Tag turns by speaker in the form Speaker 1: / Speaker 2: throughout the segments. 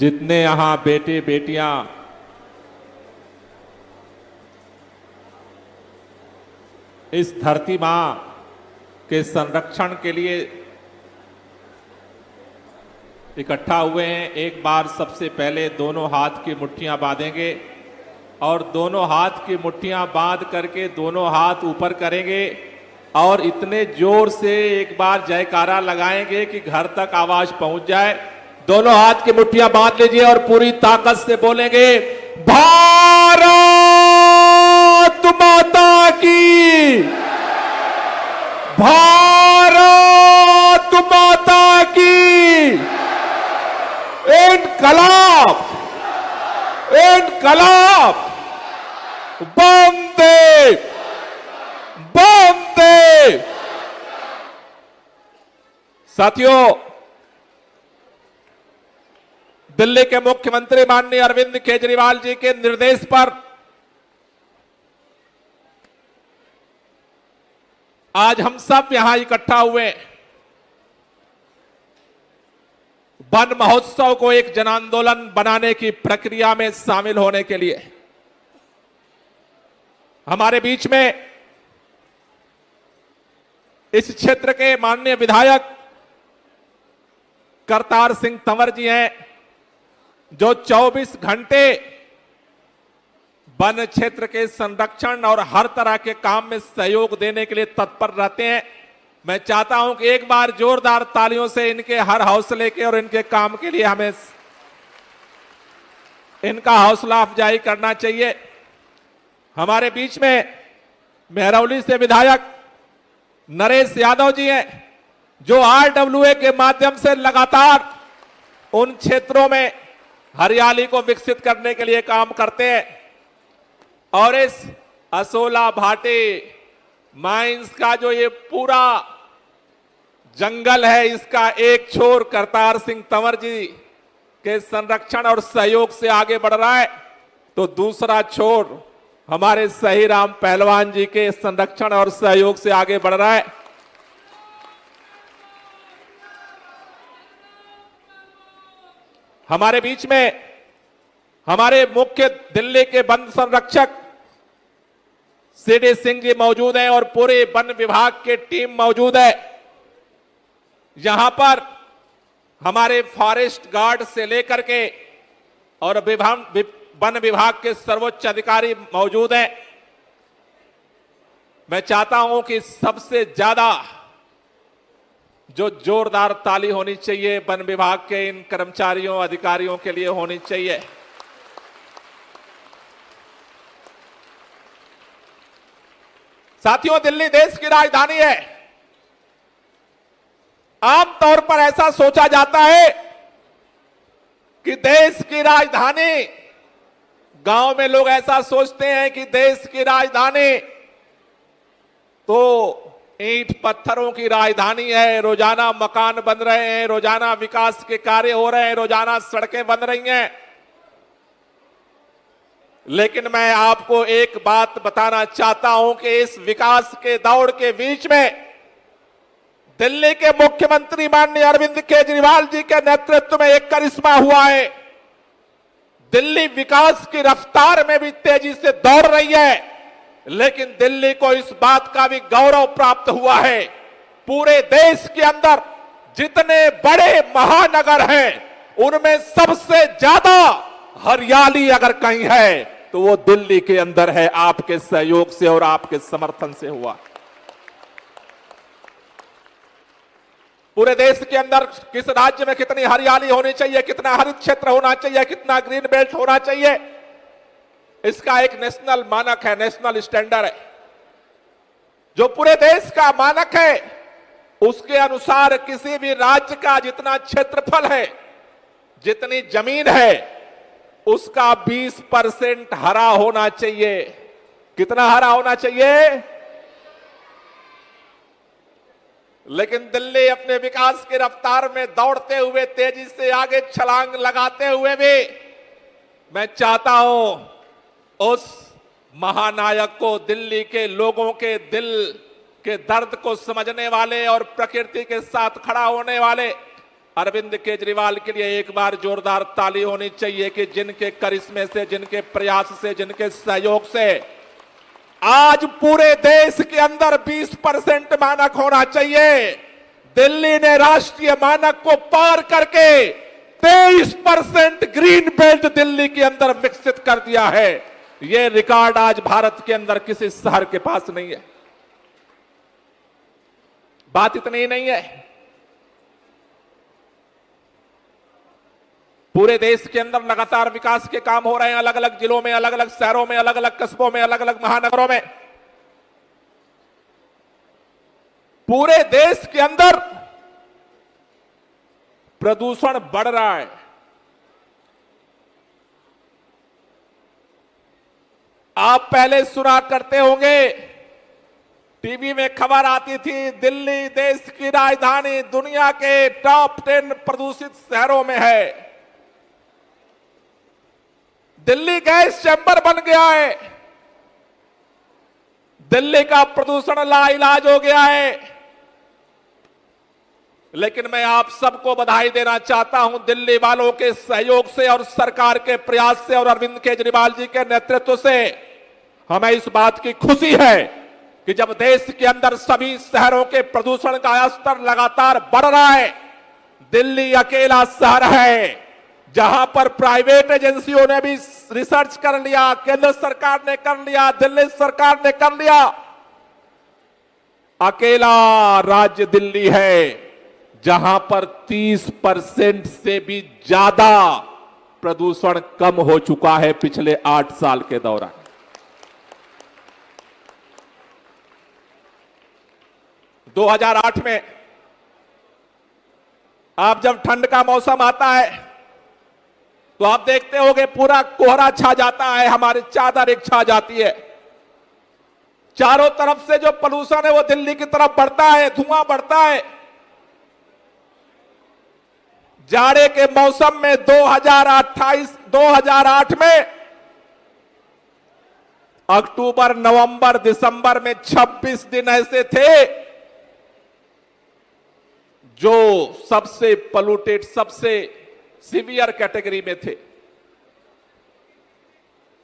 Speaker 1: जितने यहां बेटे बेटियां इस धरती मां के संरक्षण के लिए इकट्ठा हुए हैं, एक बार सबसे पहले दोनों हाथ की मुट्ठियां बांधेंगे और दोनों हाथ की मुट्ठियां बांध करके दोनों हाथ ऊपर करेंगे और इतने जोर से एक बार जयकारा लगाएंगे कि घर तक आवाज पहुंच जाए। दोनों हाथ की मुट्ठियां बांध लीजिए और पूरी ताकत से बोलेंगे, भारत माता की, भारत माता की, इनकलाब, इनकलाब, वंदे, वंदे। साथियों, दिल्ली के मुख्यमंत्री माननीय अरविंद केजरीवाल जी के निर्देश पर आज हम सब यहां इकट्ठा हुए वन महोत्सव को एक जन आंदोलन बनाने की प्रक्रिया में शामिल होने के लिए। हमारे बीच में इस क्षेत्र के माननीय विधायक करतार सिंह तंवर जी हैं, जो 24 घंटे वन क्षेत्र के संरक्षण और हर तरह के काम में सहयोग देने के लिए तत्पर रहते हैं। मैं चाहता हूं कि एक बार जोरदार तालियों से इनके हर हौसले के और इनके काम के लिए हमें इनका हौसला अफजाई करना चाहिए। हमारे बीच में मेहरौली से विधायक नरेश यादव जी हैं, जो आरडब्ल्यूए के माध्यम से लगातार उन क्षेत्रों में हरियाली को विकसित करने के लिए काम करते हैं और इस असोला भाटी माइंस का जो ये पूरा जंगल है, इसका एक छोर करतार सिंह तंवर जी के संरक्षण और सहयोग से आगे बढ़ रहा है, तो दूसरा छोर हमारे सही राम पहलवान जी के संरक्षण और सहयोग से आगे बढ़ रहा है। हमारे बीच में हमारे मुख्य दिल्ली के वन संरक्षक सीडी सिंह जी मौजूद हैं और पूरे वन विभाग की टीम मौजूद है। यहां पर हमारे फॉरेस्ट गार्ड से लेकर के और वन विभाग के सर्वोच्च अधिकारी मौजूद हैं। मैं चाहता हूं कि सबसे ज्यादा जो जोरदार ताली होनी चाहिए वन विभाग के इन कर्मचारियों अधिकारियों के लिए होनी चाहिए। साथियों, दिल्ली देश की राजधानी है। आमतौर पर ऐसा सोचा जाता है कि देश की राजधानी, गांव में लोग ऐसा सोचते हैं कि देश की राजधानी तो ईंट पत्थरों की राजधानी है, रोजाना मकान बन रहे हैं, रोजाना विकास के कार्य हो रहे हैं, रोजाना सड़कें बन रही हैं। लेकिन मैं आपको एक बात बताना चाहता हूं कि इस विकास के दौड़ के बीच में दिल्ली के मुख्यमंत्री माननीय अरविंद केजरीवाल जी के नेतृत्व में एक करिश्मा हुआ है। दिल्ली विकास की रफ्तार में भी तेजी से दौड़ रही है, लेकिन दिल्ली को इस बात का भी गौरव प्राप्त हुआ है, पूरे देश के अंदर जितने बड़े महानगर हैं उनमें सबसे ज्यादा हरियाली अगर कहीं है तो वो दिल्ली के अंदर है, आपके सहयोग से और आपके समर्थन से हुआ। पूरे देश के अंदर किस राज्य में कितनी हरियाली होनी चाहिए, कितना हरित क्षेत्र होना चाहिए, कितना ग्रीन बेल्ट होना चाहिए, इसका एक नेशनल मानक है, नेशनल स्टैंडर्ड है, जो पूरे देश का मानक है। उसके अनुसार किसी भी राज्य का जितना क्षेत्रफल है, जितनी जमीन है, उसका 20% हरा होना चाहिए। कितना हरा होना चाहिए? लेकिन दिल्ली अपने विकास की रफ्तार में दौड़ते हुए, तेजी से आगे छलांग लगाते हुए भी, मैं चाहता हूं उस महानायक को, दिल्ली के लोगों के दिल के दर्द को समझने वाले और प्रकृति के साथ खड़ा होने वाले अरविंद केजरीवाल के लिए एक बार जोरदार ताली होनी चाहिए कि जिनके करिश्मे से, जिनके प्रयास से, जिनके सहयोग से आज पूरे देश के अंदर 20% मानक होना चाहिए। दिल्ली ने राष्ट्रीय मानक को पार करके 23% ग्रीन बेल्ट दिल्ली के अंदर विकसित कर दिया है। यह रिकॉर्ड आज भारत के अंदर किसी शहर के पास नहीं है। बात इतनी ही नहीं है, पूरे देश के अंदर लगातार विकास के काम हो रहे हैं, अलग अलग जिलों में, अलग अलग शहरों में, अलग अलग कस्बों में, अलग अलग महानगरों में। पूरे देश के अंदर प्रदूषण बढ़ रहा है। आप पहले सुना करते होंगे, टीवी में खबर आती थी, दिल्ली देश की राजधानी दुनिया के टॉप 10 प्रदूषित शहरों में है। दिल्ली गैस चैंबर बन गया है। दिल्ली का प्रदूषण लाइलाज हो गया है। लेकिन मैं आप सबको बधाई देना चाहता हूं, दिल्ली वालों के सहयोग से और सरकार के प्रयास से और अरविंद केजरीवाल जी के नेतृत्व से हमें इस बात की खुशी है कि जब देश के अंदर सभी शहरों के प्रदूषण का स्तर लगातार बढ़ रहा है, दिल्ली अकेला शहर है जहां पर प्राइवेट एजेंसियों ने भी रिसर्च कर लिया, केंद्र सरकार ने कर लिया, दिल्ली सरकार ने कर लिया, अकेला राज्य दिल्ली है जहां पर 30% से भी ज्यादा प्रदूषण कम हो चुका है पिछले 8 साल के दौरान। - 2008 में आप जब ठंड का मौसम आता है तो आप देखते होंगे पूरा कोहरा छा जाता है, हमारी चादर एक छा जाती है। चारों तरफ से जो पोल्यूशन है वो दिल्ली की तरफ बढ़ता है, धुआं बढ़ता है। जाड़े के मौसम में 2008 में अक्टूबर, नवंबर, दिसंबर में 26 दिन ऐसे थे जो सबसे पोल्यूटेड, सबसे सीवियर कैटेगरी में थे।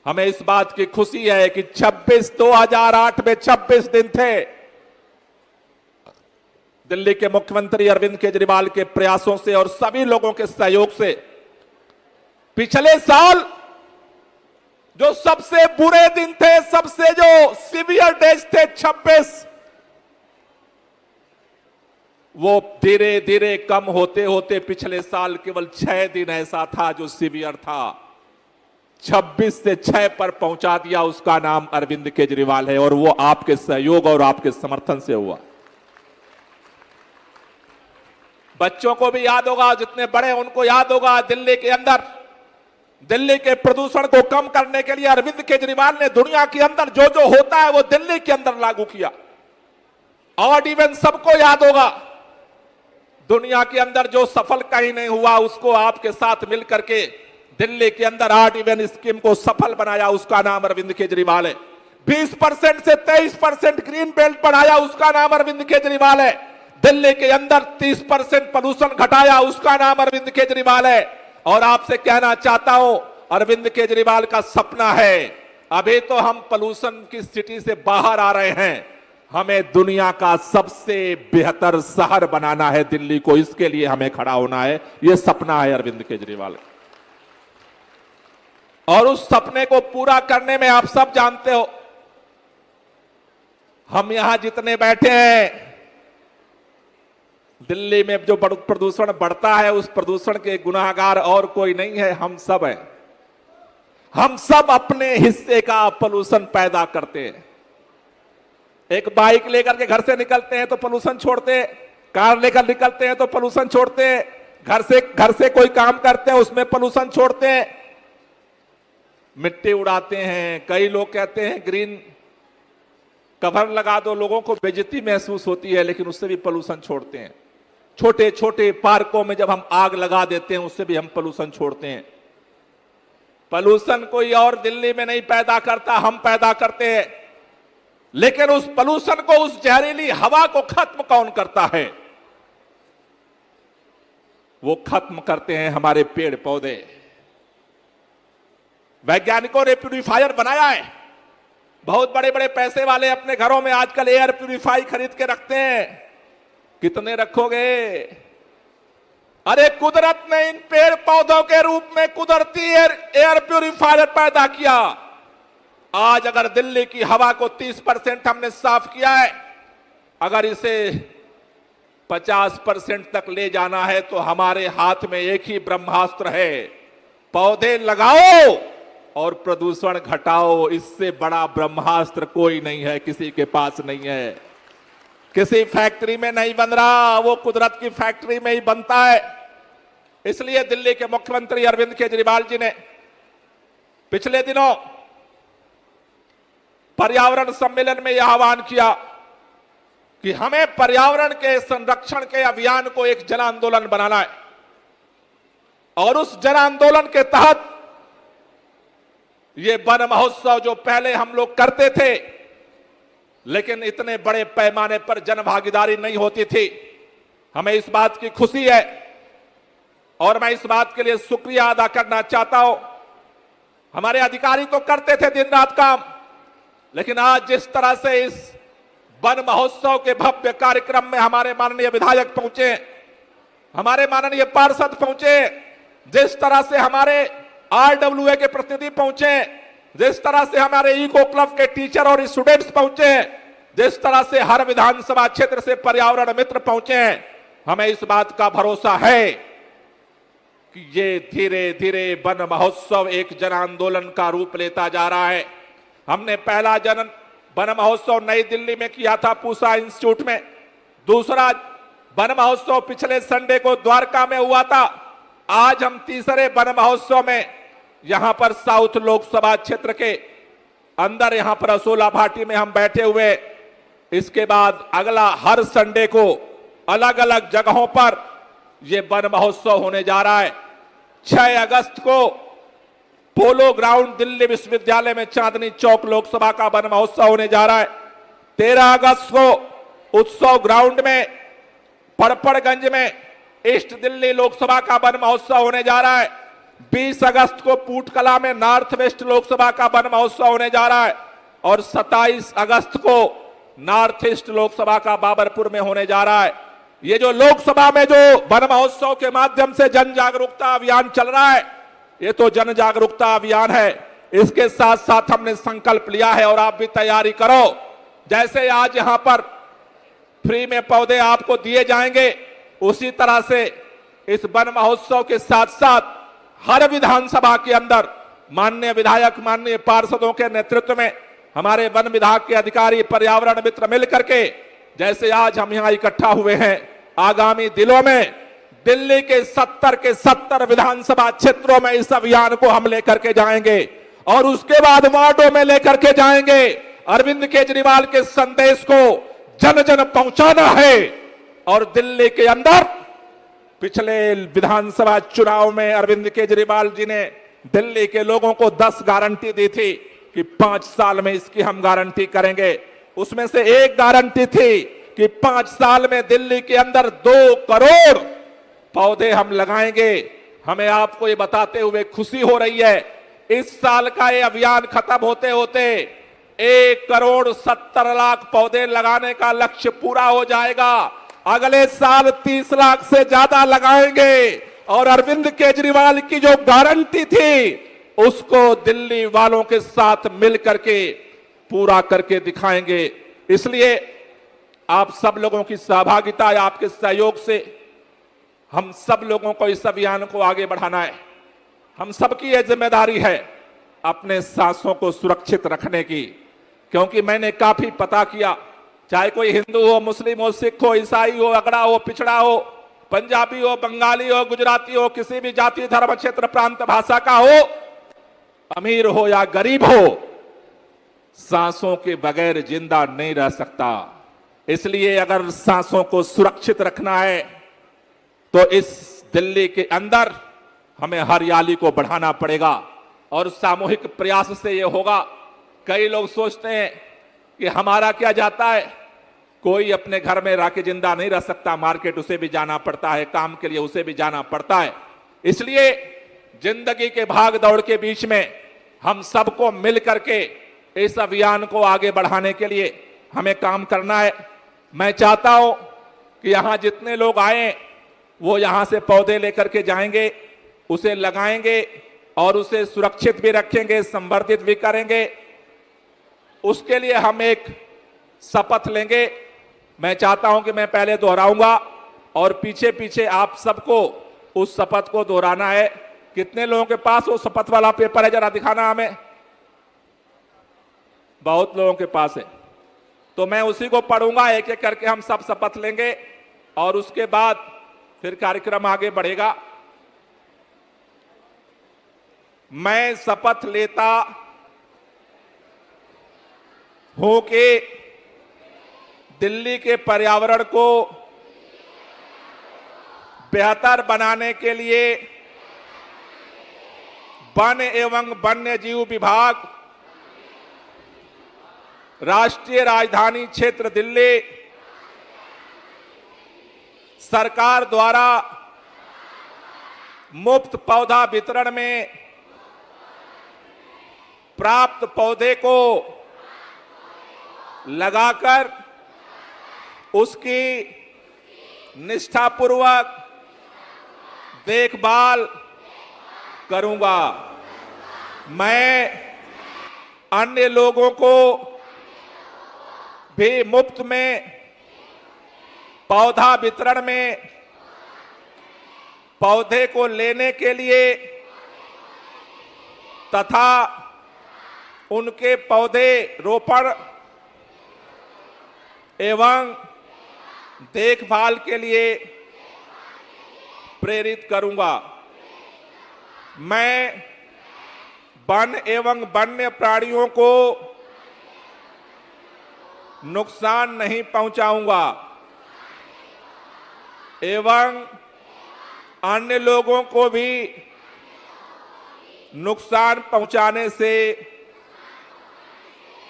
Speaker 1: हमें इस बात की खुशी है कि 2008 में 26 दिन थे। दिल्ली के मुख्यमंत्री अरविंद केजरीवाल के प्रयासों से और सभी लोगों के सहयोग से पिछले साल जो सबसे बुरे दिन थे, सबसे जो सीवियर डेज थे 26, वो धीरे धीरे कम होते होते पिछले साल केवल 6 दिन ऐसा था जो सीवियर था। 26 से 6 पर पहुंचा दिया। उसका नाम अरविंद केजरीवाल है और वो आपके सहयोग और आपके समर्थन से हुआ। बच्चों को भी याद होगा, जितने बड़े उनको याद होगा, दिल्ली के अंदर दिल्ली के प्रदूषण को कम करने के लिए अरविंद केजरीवाल ने दुनिया के अंदर जो जो होता है वो दिल्ली के अंदर लागू किया। और इवन सबको याद होगा, दुनिया के अंदर जो सफल कहीं नहीं हुआ उसको आपके साथ मिलकर के दिल्ली के अंदर 8 इवन स्कीम को सफल बनाया, उसका नाम अरविंद केजरीवाल है। 20% से 23% ग्रीन बेल्ट बढ़ाया, उसका नाम अरविंद केजरीवाल है। दिल्ली के अंदर 30% प्रदूषण घटाया, उसका नाम अरविंद केजरीवाल है। और आपसे कहना चाहता हूं, अरविंद केजरीवाल का सपना है, अभी तो हम पोल्यूशन की सिटी से बाहर आ रहे हैं, हमें दुनिया का सबसे बेहतर शहर बनाना है दिल्ली को, इसके लिए हमें खड़ा होना है। यह सपना है अरविंद केजरीवाल। और उस सपने को पूरा करने में आप सब जानते हो, हम यहां जितने बैठे हैं, दिल्ली में जो प्रदूषण बढ़ता है उस प्रदूषण के गुनाहगार और कोई नहीं है, हम सब हैं। हम सब अपने हिस्से का पोल्यूशन पैदा करते हैं। एक बाइक लेकर के घर से निकलते हैं तो पोल्यूशन छोड़ते हैं, कार लेकर निकलते हैं तो पोल्यूशन छोड़ते हैं, घर से कोई काम करते हैं उसमें पोल्यूशन छोड़ते हैं, मिट्टी उड़ाते हैं। कई लोग कहते हैं ग्रीन कवर लगा दो, लोगों को बेइज्जती महसूस होती है, लेकिन उससे भी पोल्यूशन छोड़ते हैं। छोटे छोटे पार्कों में जब हम आग लगा देते हैं उससे भी हम पोल्यूशन छोड़ते हैं। पोल्यूशन कोई और दिल्ली में नहीं पैदा करता, हम पैदा करते हैं। लेकिन उस पोल्यूशन को, उस जहरीली हवा को खत्म कौन करता है? वो खत्म करते हैं हमारे पेड़ पौधे। वैज्ञानिकों ने प्यूरिफायर बनाया है। बहुत बड़े बड़े पैसे वाले अपने घरों में आजकल एयर प्यूरिफाई खरीद के रखते हैं। कितने रखोगे? अरे कुदरत ने इन पेड़ पौधों के रूप में कुदरती एयर प्यूरिफायर पैदा किया। आज अगर दिल्ली की हवा को 30% हमने साफ किया है, अगर इसे 50% तक ले जाना है तो हमारे हाथ में एक ही ब्रह्मास्त्र है, पौधे लगाओ और प्रदूषण घटाओ। इससे बड़ा ब्रह्मास्त्र कोई नहीं है, किसी के पास नहीं है। किसी फैक्ट्री में नहीं बन रहा, वो कुदरत की फैक्ट्री में ही बनता है। इसलिए दिल्ली के मुख्यमंत्री अरविंद केजरीवाल जी ने पिछले दिनों पर्यावरण सम्मेलन में यह आह्वान किया कि हमें पर्यावरण के संरक्षण के अभियान को एक जन आंदोलन बनाना है और उस जन आंदोलन के तहत ये वन महोत्सव जो पहले हम लोग करते थे, लेकिन इतने बड़े पैमाने पर जन भागीदारी नहीं होती थी। हमें इस बात की खुशी है और मैं इस बात के लिए शुक्रिया अदा करना चाहता हूं। हमारे अधिकारी तो करते थे दिन रात काम, लेकिन आज जिस तरह से इस वन महोत्सव के भव्य कार्यक्रम में हमारे माननीय विधायक पहुंचे, हमारे माननीय पार्षद पहुंचे, जिस तरह से हमारे आरडब्ल्यूए के प्रतिनिधि पहुंचे, जिस तरह से हमारे इको क्लब के टीचर और स्टूडेंट्स पहुंचे, जिस तरह से हर विधानसभा क्षेत्र से पर्यावरण मित्र पहुंचे, हमें इस बात का भरोसा है कि ये धीरे धीरे वन महोत्सव एक जन आंदोलन का रूप लेता जा रहा है। हमने पहला वन महोत्सव नई दिल्ली में किया था, पूसा इंस्टीट्यूट में। दूसरा वन महोत्सव पिछले संडे को द्वारका में हुआ था। आज हम तीसरे वन महोत्सव में यहां पर साउथ लोकसभा क्षेत्र के अंदर यहां पर असोला भाटी में हम बैठे हुए। इसके बाद अगला हर संडे को अलग अलग जगहों पर यह वन महोत्सव होने जा रहा है। 6 अगस्त को पोलो ग्राउंड दिल्ली विश्वविद्यालय में चांदनी चौक लोकसभा का वन महोत्सव होने जा रहा है। 13 अगस्त को उत्सव ग्राउंड में पड़पड़गंज में ईस्ट दिल्ली लोकसभा का वन महोत्सव होने जा रहा है। 20 अगस्त को पूटकला में नॉर्थ वेस्ट लोकसभा का वन महोत्सव होने जा रहा है और 27 अगस्त को नॉर्थ ईस्ट लोकसभा का बाबरपुर में होने जा रहा है। ये जो लोकसभा में जो वन महोत्सव के माध्यम से जन जागरूकता अभियान चल रहा है, ये तो जन जागरूकता अभियान है। इसके साथ साथ हमने संकल्प लिया है और आप भी तैयारी करो। जैसे आज यहां पर फ्री में पौधे आपको दिए जाएंगे, उसी तरह से इस वन महोत्सव के साथ साथ हर विधानसभा के अंदर माननीय विधायक, माननीय पार्षदों के नेतृत्व में हमारे वन विभाग के अधिकारी, पर्यावरण मित्र मिलकर के जैसे आज हम यहां इकट्ठा हुए हैं, आगामी दिनों में दिल्ली के 70 विधानसभा क्षेत्रों में इस अभियान को हम लेकर के जाएंगे और उसके बाद वार्डों में लेकर के जाएंगे। अरविंद केजरीवाल के संदेश को जन जन पहुंचाना है। और दिल्ली के अंदर पिछले विधानसभा चुनाव में अरविंद केजरीवाल जी ने दिल्ली के लोगों को 10 गारंटी दी थी कि 5 साल में इसकी हम गारंटी करेंगे। उसमें से एक गारंटी थी कि 5 साल में दिल्ली के अंदर 2 करोड़ पौधे हम लगाएंगे। हमें आपको ये बताते हुए खुशी हो रही है, इस साल का ये अभियान खत्म होते होते 1 करोड़ 70 लाख पौधे लगाने का लक्ष्य पूरा हो जाएगा। अगले साल 30 लाख से ज्यादा लगाएंगे और अरविंद केजरीवाल की जो गारंटी थी उसको दिल्ली वालों के साथ मिलकर के पूरा करके दिखाएंगे। इसलिए आप सब लोगों की सहभागिता, आपके सहयोग से हम सब लोगों को इस अभियान को आगे बढ़ाना है। हम सबकी यह जिम्मेदारी है अपने सांसों को सुरक्षित रखने की, क्योंकि मैंने काफी पता किया, चाहे कोई हिंदू हो, मुस्लिम हो, सिख हो, ईसाई हो, अगड़ा हो, पिछड़ा हो, पंजाबी हो, बंगाली हो, गुजराती हो, किसी भी जाति, धर्म, क्षेत्र, प्रांत, भाषा का हो, अमीर हो या गरीब हो, सांसों के बगैर जिंदा नहीं रह सकता। इसलिए अगर सांसों को सुरक्षित रखना है तो इस दिल्ली के अंदर हमें हरियाली को बढ़ाना पड़ेगा और सामूहिक प्रयास से यह होगा। कई लोग सोचते हैं कि हमारा क्या जाता है, कोई अपने घर में रह के जिंदा नहीं रह सकता, मार्केट उसे भी जाना पड़ता है, काम के लिए उसे भी जाना पड़ता है। इसलिए जिंदगी के भाग दौड़ के बीच में हम सबको मिल करके इस अभियान को आगे बढ़ाने के लिए हमें काम करना है। मैं चाहता हूं कि यहां जितने लोग आए वो यहां से पौधे लेकर के जाएंगे, उसे लगाएंगे और उसे सुरक्षित भी रखेंगे, संवर्धित भी करेंगे। उसके लिए हम एक शपथ लेंगे। मैं चाहता हूं कि मैं पहले दोहराऊंगा और पीछे पीछे आप सबको उस शपथ को दोहराना है। कितने लोगों के पास वो शपथ वाला पेपर है, जरा दिखाना हमें। बहुत लोगों के पास है, तो मैं उसी को पढ़ूंगा, एक एक करके हम सब शपथ लेंगे और उसके बाद फिर कार्यक्रम आगे बढ़ेगा। मैं शपथ लेता हूं कि दिल्ली के पर्यावरण को बेहतर बनाने के लिए वन एवं वन्य जीव विभाग, राष्ट्रीय राजधानी क्षेत्र दिल्ली सरकार द्वारा मुफ्त पौधा वितरण में प्राप्त पौधे को लगाकर उसकी निष्ठापूर्वक देखभाल करूंगा। मैं अन्य लोगों को भी मुफ्त में पौधा वितरण में पौधे को लेने के लिए तथा उनके पौधे रोपण एवं देखभाल के लिए प्रेरित करूंगा। मैं वन एवं वन्य प्राणियों को नुकसान नहीं पहुंचाऊंगा एवं अन्य लोगों को भी नुकसान पहुंचाने से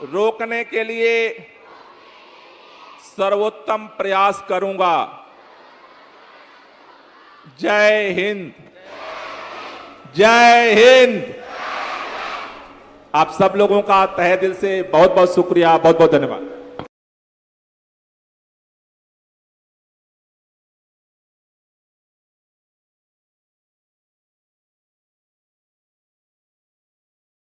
Speaker 1: रोकने के लिए सर्वोत्तम प्रयास करूंगा। जय हिंद, जय हिंद। आप सब लोगों का तहे दिल से बहुत बहुत शुक्रिया, बहुत बहुत धन्यवाद।